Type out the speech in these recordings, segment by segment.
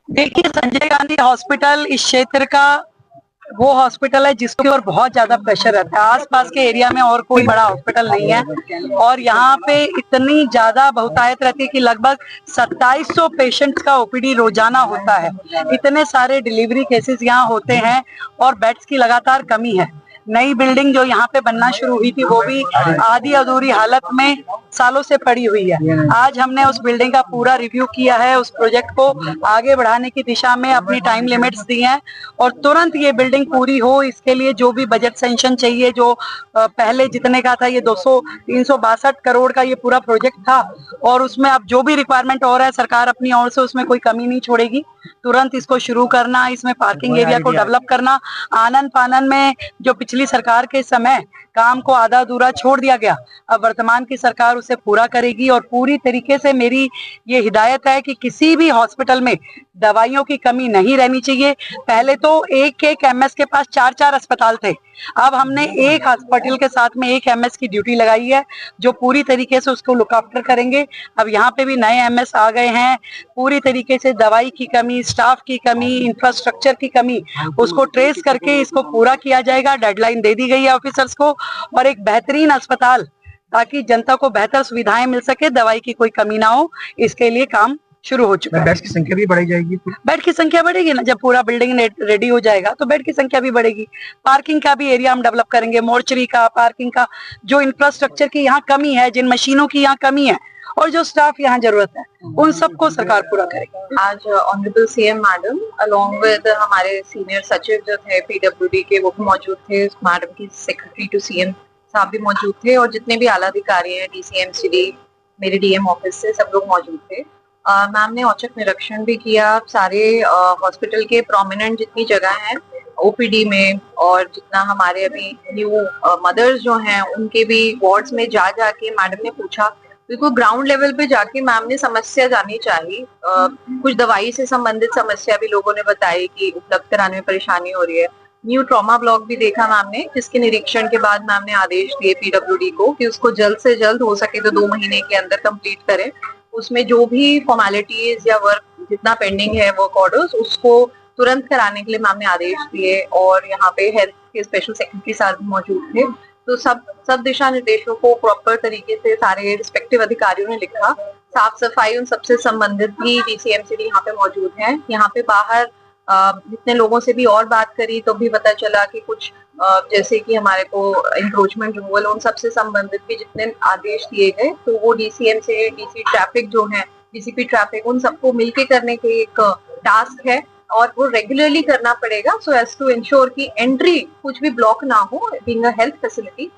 देखिए, संजय गांधी हॉस्पिटल इस क्षेत्र का वो हॉस्पिटल है जिसके ऊपर बहुत ज्यादा प्रेशर रहता है। आसपास के एरिया में और कोई बड़ा हॉस्पिटल नहीं है और यहाँ पे इतनी ज्यादा बहुतायत रहती है कि लगभग 2700 पेशेंट्स का ओपीडी रोजाना होता है। इतने सारे डिलीवरी केसेस यहाँ होते हैं और बेड्स की लगातार कमी है। नई बिल्डिंग जो यहाँ पे बनना शुरू हुई थी वो भी आधी अधूरी हालत में सालों से पड़ी हुई है। आज हमने उस बिल्डिंग का पूरा रिव्यू किया है, उस प्रोजेक्ट को आगे बढ़ाने की दिशा में अपनी टाइम लिमिट्स दी हैं और तुरंत ये बिल्डिंग पूरी हो इसके लिए जो भी बजट सेंक्शन चाहिए, जो पहले जितने का था ये 362 करोड़ का ये पूरा प्रोजेक्ट था और उसमें अब जो भी रिक्वायरमेंट हो रहा है सरकार अपनी ओर से उसमें कोई कमी नहीं छोड़ेगी। तुरंत इसको शुरू करना, इसमें पार्किंग एरिया को डेवलप करना, आनन फानन में जो पिछली सरकार के समय काम को आधा अधूरा छोड़ दिया गया, अब वर्तमान की सरकार उसे पूरा करेगी और पूरी तरीके से मेरी ये हिदायत है कि किसी भी हॉस्पिटल में दवाइयों की कमी नहीं रहनी चाहिए। पहले तो एक एक एमएस के पास 4-4 अस्पताल थे, अब हमने एक हॉस्पिटल के साथ में एक एमएस की ड्यूटी लगाई है जो पूरी तरीके से उसको लुक आफ्टर करेंगे। अब यहाँ पे भी नए एमएस आ गए हैं। पूरी तरीके से दवाई की कमी, स्टाफ की कमी, इंफ्रास्ट्रक्चर की कमी, उसको ट्रेस करके इसको पूरा किया जाएगा। डेडलाइन दे दी गई है ऑफिसर्स को और एक बेहतरीन अस्पताल ताकि जनता को बेहतर सुविधाएं मिल सके, दवाई की कोई कमी ना हो, इसके लिए काम शुरू हो चुका है। बेड की संख्या भी बढ़ाई जाएगी? बेड की संख्या बढ़ेगी ना, जब पूरा बिल्डिंग रेडी हो जाएगा तो बेड की संख्या भी बढ़ेगी। पार्किंग का भी एरिया हम डेवलप करेंगे, मोर्चरी का, पार्किंग का, जो इंफ्रास्ट्रक्चर की यहाँ कमी है, जिन मशीनों की यहाँ कमी है और जो स्टाफ यहाँ जरूरत है उन सबको सरकार पूरा करेगी। आज honourable CM madam along with हमारे सीनियर सचिव जो थे पीडब्ल्यूडी के वो भी मौजूद थे, मैडम की सेक्रेटरी टू सीएम साहब भी मौजूद थे और जितने भी आला अधिकारी हैं डीसीएमसीडी, मेरे डीएम ऑफिस से सब लोग मौजूद थे। मैम ने औचक निरीक्षण भी किया सारे हॉस्पिटल के प्रोमिनेंट जितनी जगह हैं ओपीडी में और जितना हमारे अभी न्यू मदर्स जो हैं उनके भी वार्ड्स में जा जाके मैडम ने पूछा, बिल्कुल ग्राउंड लेवल पे जाके मैम ने समस्या जानी चाहिए। कुछ दवाई से संबंधित समस्या भी लोगों ने बताई कि उपलब्ध कराने में परेशानी हो रही है। न्यू ट्रॉमा ब्लॉक भी देखा मैम ने, जिसके निरीक्षण के बाद मैम ने आदेश दिए पीडब्ल्यूडी को कि उसको जल्द से जल्द हो सके तो 2 महीने के अंदर कंप्लीट करें। उसमें जो भी फॉर्मेलिटीज या वर्क जितना पेंडिंग है वर्क ऑर्डर्स उसको तुरंत कराने के लिए मैम ने आदेश दिए और यहाँ पे हेल्थ के स्पेशल सेक्रेटरी साहब भी मौजूद थे। तो सब दिशा निर्देशों को प्रॉपर तरीके से सारे रिस्पेक्टिव अधिकारियों ने लिखा। साफ सफाई उन सबसे संबंधित भी डीसीएमसीडी यहाँ पे मौजूद हैं। यहाँ पे बाहर जितने लोगों से भी और बात करी तो भी पता चला कि कुछ जैसे कि हमारे को इंक्रोचमेंट रिमूवल उन सबसे संबंधित भी जितने आदेश दिए गए तो वो डीसीएम से डीसी ट्रैफिक जो है डीसीपी ट्रैफिक उन सबको मिलके करने के एक टास्क है और वो रेगुलरली करना पड़ेगा सो एज टू इंश्योर कि एंट्री कुछ भी ब्लॉक ना हो बीइंग अ हेल्थ फैसिलिटी।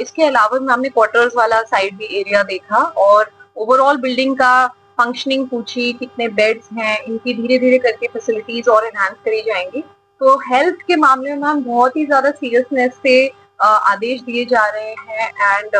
इसके अलावा हमने क्वार्टर्स वाला साइड भी एरिया देखा और ओवरऑल बिल्डिंग का फंक्शनिंग पूछी, कितने बेड्स हैं, इनकी धीरे धीरे करके फैसिलिटीज और एनहांस करी जाएंगी। तो हेल्थ के मामले में हम बहुत ही ज्यादा सीरियसनेस से आदेश दिए जा रहे हैं एंड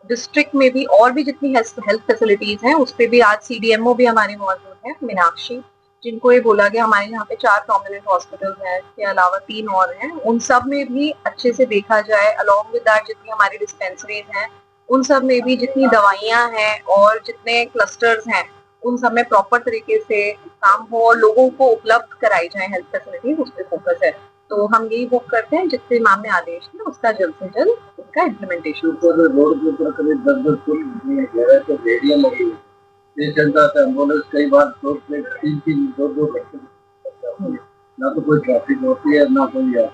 डिस्ट्रिक्ट में भी और भी जितनी हेल्थ फैसिलिटीज हैं उस पर भी आज सीडीएमओ भी हमारी मौजूद है मीनाक्षी, जिनको ये बोला गया हमारे यहाँ पे 4 प्रोमिनेंट हॉस्पिटल हैं, इसके अलावा 3 और हैं, उन सब में भी अच्छे से देखा जाए। अलॉन्ग विद दैट जितनी हमारी डिस्पेंसरीज हैं उन सब में भी जितनी दवाइयां हैं और जितने क्लस्टर्स हैं उन सब में प्रॉपर तरीके से काम हो और लोगों को उपलब्ध कराई जाए हेल्थ फैसिलिटीज, उस पर फोकस है। तो हम यही बुक करते हैं जिससे मैम ने आदेश दिया उसका जल्द से जल्द उसका इम्प्लीमेंटेशन। रोड के ऊपर करीब 10-10 फुट गहरे तो रेडिया लगी पेशेंट आता है, एम्बुलेंस कई बार 3-3 2-2 ना तो कोई ट्रैफिक होती है ना कोई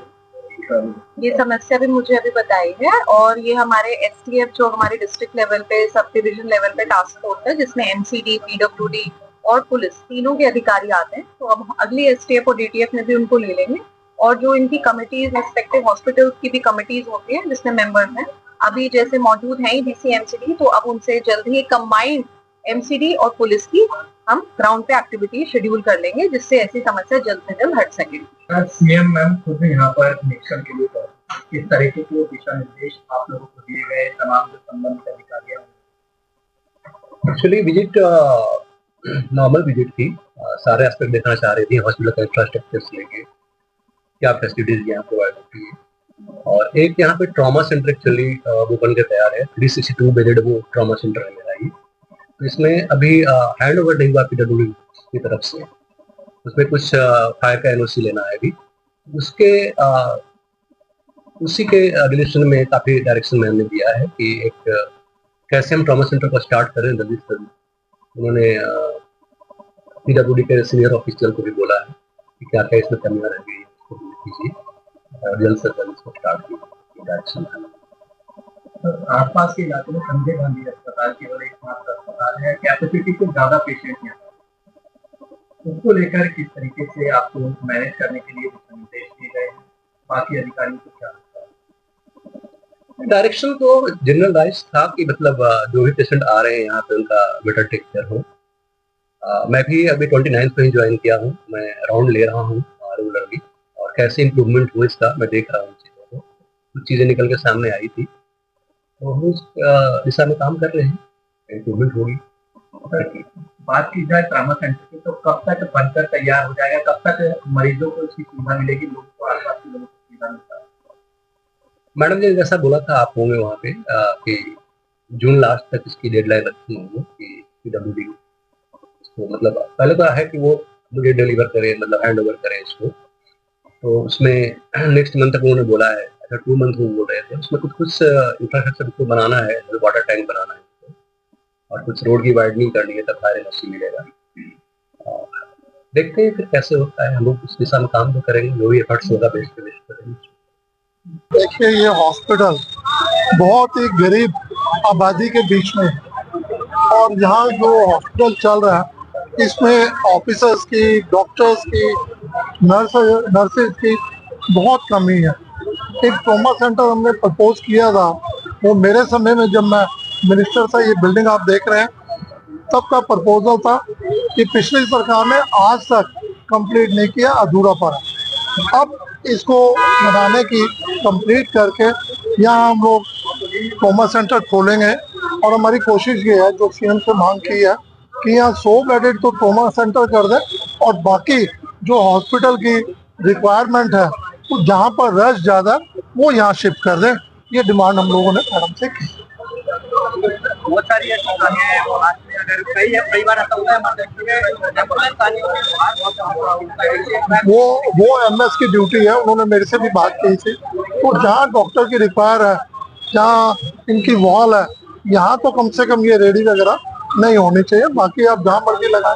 ये समस्या भी मुझे अभी बताई है और ये हमारे एसटीएफ जो हमारे डिस्ट्रिक्ट लेवल पे सब डिवीजन लेवल पे टास्क फोर्स है जिसमें एमसीडी, पीडब्ल्यूडी और पुलिस तीनों के अधिकारी आते हैं। तो अब अगली एसटीएफ और डीटीएफ में भी उनको ले लेंगे और जो इनकी कमिटीज रिस्पेक्टिव हॉस्पिटल्स की भी कमिटीज होती है जिसमें मेंबर्स हैं अभी जैसे मौजूद हैं डीसीएमसीडी, तो अब उनसे जल्द ही कंबाइंड एमसीडी और पुलिस की हम ग्राउंड पे एक्टिविटी शेड्यूल कर लेंगे जिससे ऐसी समस्या जल्द से जल्द हट सके। सीएम मैम खुद यहाँ पर निरीक्षण के लिए किस तरीके के दिशा निर्देश आप लोगों को दिए गए तमाम जो संबंधित अधिकारियों? एक्चुअली विजिट नॉर्मल विजिट थी, सारे एस्पेक्ट देखना चाह रही थी हॉस्पिटल का इंफ्रास्ट्रक्चर से लेके क्या फैसिलिटीज यहाँ प्रोवाइड होती है और एक यहाँ पे ट्रॉमा सेंटर एक्चुअली वो बन के तैयार है, 362 बेडेड वो ट्रॉमा सेंटर है मेरा ही। तो इसमें अभी हैंड ओवर नहीं हुआ पीडब्ल्यूडी की तरफ से उसमें कुछ फायर का एनओसी लेना है अभी, उसके उसी के रिलेशन में काफी डायरेक्शन मैंने दिया है कि एक कैसे हम ट्रॉमा सेंटर को स्टार्ट करें जल्दी से जल्दी। उन्होंने पीडब्ल्यूडी के सीनियर ऑफिसर को भी बोला है कि क्या क्या इसमें कमियां रह गई इसको दूर कीजिए और जल्द से जल्द इसको स्टार्ट कीजिए डायरेक्शन है। आसपास के इलाकों में संजय गांधी अस्पताल केवल एकमात्र अस्पताल है, कैपेसिटी से ज्यादा पेशेंट यहाँ, उसको लेकर किस तरीके से आपको मैनेज करने के लिए दिशा निर्देश दिए गए हैं, बाकी अधिकारियों को क्या डायरेक्शन तो जनरलाइज था कि मतलब जो भी पेशेंट आ रहे हैं यहाँ पे उनका बेटर टेक केयर हो। मैं भी अभी 29 को ही ज्वाइन किया हूँ, मैं राउंड ले रहा हूँ रेगुलरली और कैसे इम्प्रूवमेंट हो इसका मैं देख रहा हूँ चीज़ों को। कुछ चीज़ें निकल के सामने आई थी तो हम उस दिशा में काम कर रहे हैं, इम्प्रूवमेंट होगी। बात की जाए ट्रामा सेंटर की तो कब तक बनकर तैयार हो जाएगा, कब तक मरीजों को इसकी सुविधा मिलेगी, लोगों को आसपास के लोगों को सुविधा मिलता है? मैडम ने जैसा बोला था आप होंगे वहाँ पे कि जून लास्ट तक इसकी डेडलाइन रखी होंगे कि पीडब्ल्यूडी इसको मतलब पहले तो है कि वो मुझे डिलीवर करे, मतलब हैंड ओवर करे इसको, तो उसमें नेक्स्ट मंथ तक उन्होंने बोला है। अच्छा 2 मंथ वो बोल रहे थे, उसमें कुछ इंफ्रास्ट्रक्चर को बनाना है, वाटर टैंक बनाना है और कुछ रोड की वाइडनिंग करनी है, तब फायर एनओसी मिलेगा। देखते हैं फिर कैसे होता है, हम लोग उस दिशा में काम तो करेंगे, जो भी एफर्ट्स होगा बेस्ट पे बेस्ट करेंगे। देखिए ये हॉस्पिटल बहुत ही गरीब आबादी के बीच में और यहाँ जो हॉस्पिटल चल रहा है इसमें ऑफिसर्स की, डॉक्टर्स की, नर्सेज की बहुत कमी है। एक ट्रॉमा सेंटर हमने प्रपोज किया था, वो मेरे समय में जब मैं मिनिस्टर था, ये बिल्डिंग आप देख रहे हैं तब का प्रपोजल था कि पिछली सरकार ने आज तक कंप्लीट नहीं किया, अधूरा पड़ा। अब इसको बनाने की कंप्लीट करके यहाँ हम लोग ट्रॉमा सेंटर खोलेंगे और हमारी कोशिश ये है जो सीएम से मांग की है कि यहाँ 100 बेडेड तो ट्रॉमा सेंटर कर दे और बाकी जो हॉस्पिटल की रिक्वायरमेंट है तो जहाँ पर रश ज़्यादा वो यहाँ शिफ्ट कर दे। ये डिमांड हम लोगों ने मैडम से की। बहुत सारी ऐसी कहानियां हैं आज में, अगर कई बार ऐसा होता है वो एमएस की ड्यूटी है, उन्होंने मेरे से भी बात की थी। तो जहाँ डॉक्टर की रिक्वायर है, जहाँ इनकी वॉल है, यहाँ तो कम से कम ये रेडी वगैरह नहीं होनी चाहिए, बाकी आप जहाँ मर्जी लगाएं।